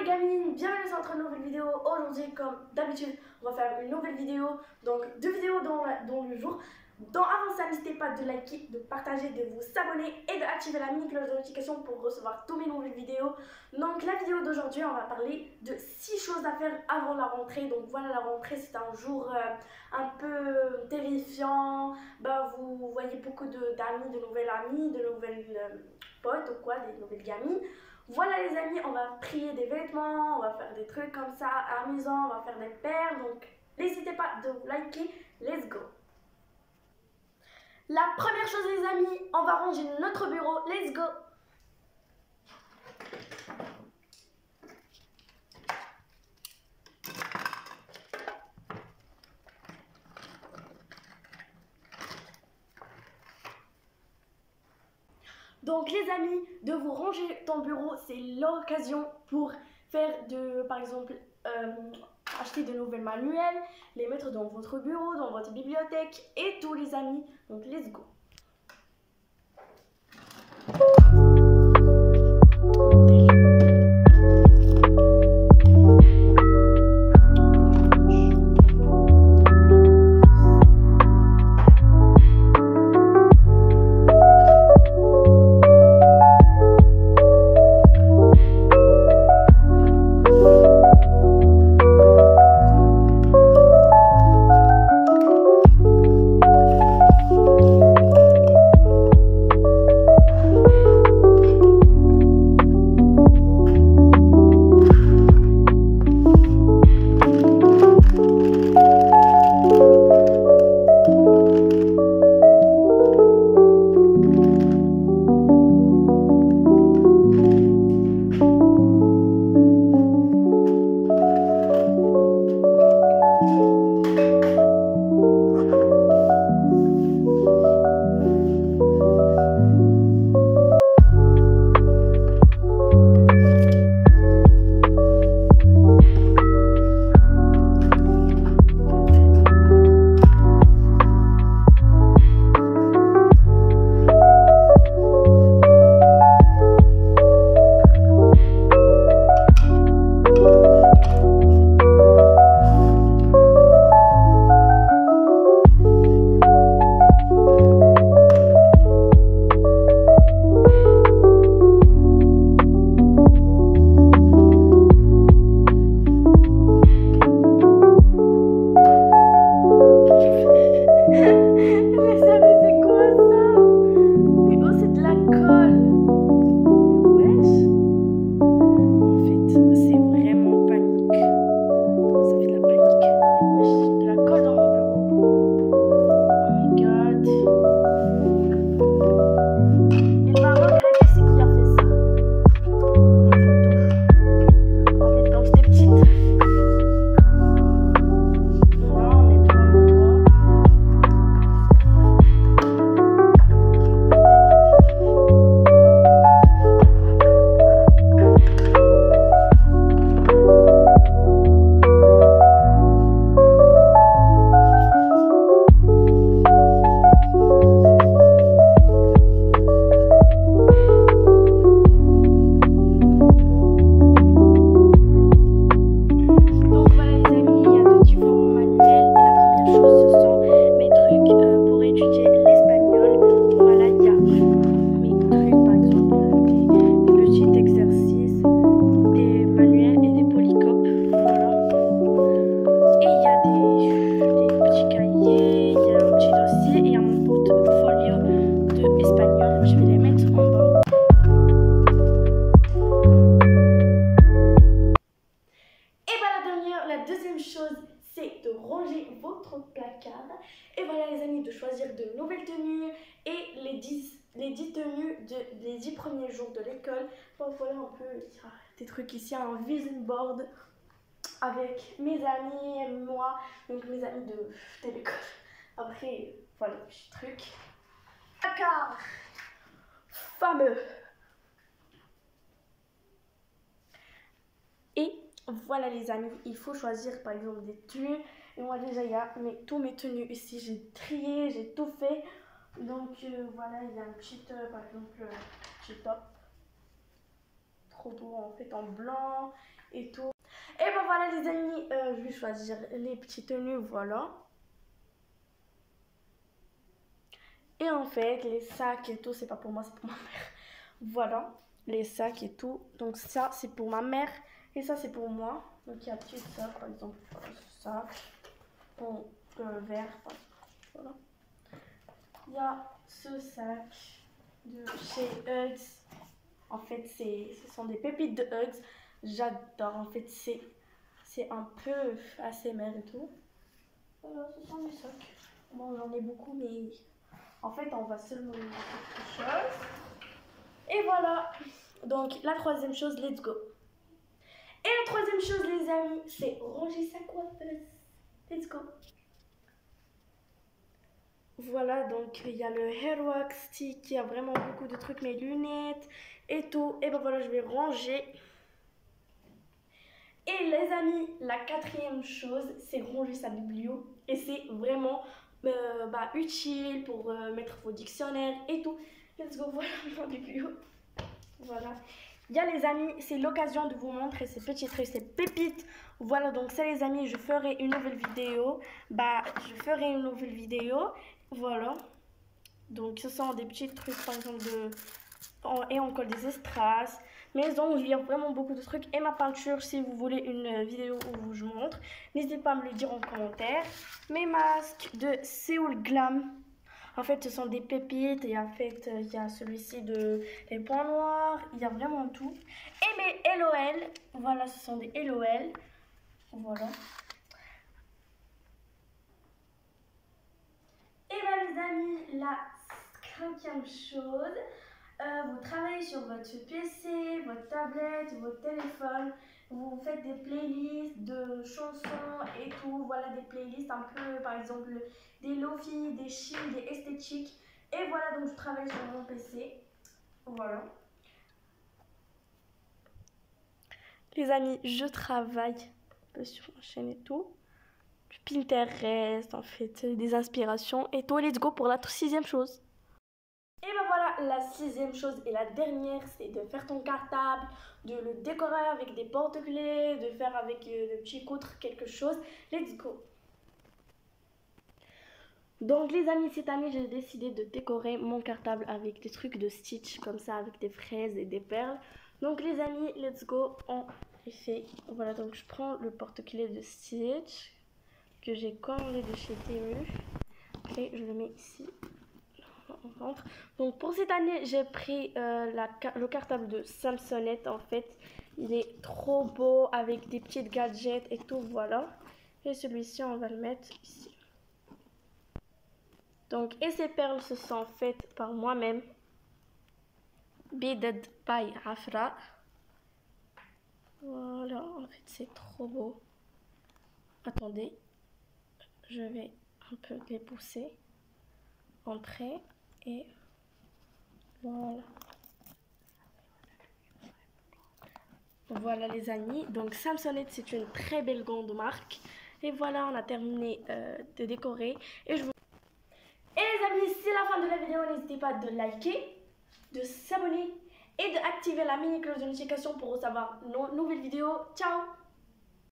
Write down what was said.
gamines, bienvenue sur notre nouvelle vidéo. Aujourd'hui, comme d'habitude, on va faire une nouvelle vidéo. Donc, deux vidéos dans le jour. Donc, avant ça, n'hésitez pas de liker, de partager, de vous abonner et d'activer la mini cloche de notification pour recevoir toutes mes nouvelles vidéos. Donc, la vidéo d'aujourd'hui, on va parler de 6 choses à faire avant la rentrée. Donc, voilà, la rentrée, c'est un jour un peu terrifiant. Vous voyez beaucoup d'amis, de nouvelles potes ou quoi, des nouvelles gamines. Voilà les amis, on va trier des vêtements, on va faire des trucs comme ça amusants, on va faire des paires, donc n'hésitez pas de liker, let's go. La première chose les amis, on va ranger notre bureau, let's go. Donc les amis, de vous ranger ton bureau, c'est l'occasion pour faire par exemple, acheter de nouveaux manuels, les mettre dans votre bureau, dans votre bibliothèque et tout les amis. Donc let's go. C'est de ranger votre placard. Et voilà les amis, de choisir de nouvelles tenues et les 10 tenues des 10 premiers jours de l'école. Bon, voilà un peu des trucs ici, un vision board avec mes amis et moi, donc mes amis de l'école. Après, voilà le petit truc. Placard fameux. Et voilà les amis, il faut choisir par exemple des tenues. Et moi déjà il y a tous mes tenues ici, j'ai trié, j'ai tout fait. Donc voilà, il y a un petit, par exemple, petit top. trop beau en fait en blanc et tout. Et ben voilà les amis, je vais choisir les petites tenues, voilà. Et en fait les sacs et tout, c'est pas pour moi, c'est pour ma mère. Voilà, les sacs et tout. Donc ça c'est pour ma mère et ça c'est pour moi. Donc il y a petite ça par exemple, voilà, ce sac en vert, voilà. Il y a ce sac de chez Hugs. En fait, ce sont des pépites de Hugs. J'adore. En fait, c'est un peu ASMR et tout. Voilà, ce sont des sacs. Bon, j'en ai beaucoup, mais en fait, on va seulement quelque chose. Et voilà. Donc, la troisième chose, let's go. Et la troisième chose, les amis, c'est ranger sa coiffeuse. Let's go. Voilà, donc il y a le hair wax stick, il y a vraiment beaucoup de trucs, mes lunettes et tout. Et ben voilà, je vais ranger. Et les amis, la quatrième chose, c'est ranger sa biblio. Et c'est vraiment utile pour mettre vos dictionnaires et tout. Let's go, voilà ma biblio. Voilà. Il y a les amis, c'est l'occasion de vous montrer ces petits trucs, ces pépites. Voilà, donc ça les amis, je ferai une nouvelle vidéo. Voilà. Donc ce sont des petits trucs par exemple et encore des strass. Mais donc il y a vraiment beaucoup de trucs. Et ma peinture, si vous voulez une vidéo où je montre, n'hésitez pas à me le dire en commentaire. Mes masques de Seoul Glam. En fait, ce sont des pépites. Et en fait, il y a celui-ci de les points noirs. Il y a vraiment tout. Et mes LOL. Voilà, ce sont des LOL. Voilà. Et bien les amis, la cinquième chose, vous travaillez sur votre PC, votre tablette, votre téléphone, vous faites des playlists de chansons et tout, voilà des playlists un peu par exemple des lofi, des chill, des esthétiques. Et voilà, donc je travaille sur mon PC, voilà. Les amis, je travaille un peu sur ma chaîne et tout. Pinterest, en fait, des inspirations et tout. Let's go pour la sixième chose. Et ben voilà, la sixième chose et la dernière, c'est de faire ton cartable, de le décorer avec des porte-clés, de faire avec de petits poutres quelque chose. Let's go. Donc les amis, cette année, j'ai décidé de décorer mon cartable avec des trucs de Stitch, comme ça, avec des fraises et des perles. Donc les amis, let's go, on fait. Voilà, donc je prends le porte-clés de Stitch que j'ai commandé de chez Temu et je le mets ici. On rentre. Donc pour cette année j'ai pris le cartable de Samsonite. En fait il est trop beau avec des petites gadgets et tout, voilà. Et celui-ci on va le mettre ici. Donc et ces perles se sont faites par moi-même, beaded by Afra. Voilà, en fait c'est trop beau. Attendez, je vais un peu les pousser, entrer et voilà. Voilà les amis, donc Samsonite c'est une très belle grande marque. Et voilà, on a terminé de décorer. Et les amis, c'est la fin de la vidéo. N'hésitez pas de liker, de s'abonner et d'activer la mini cloche de notification pour recevoir nos nouvelles vidéos. Ciao!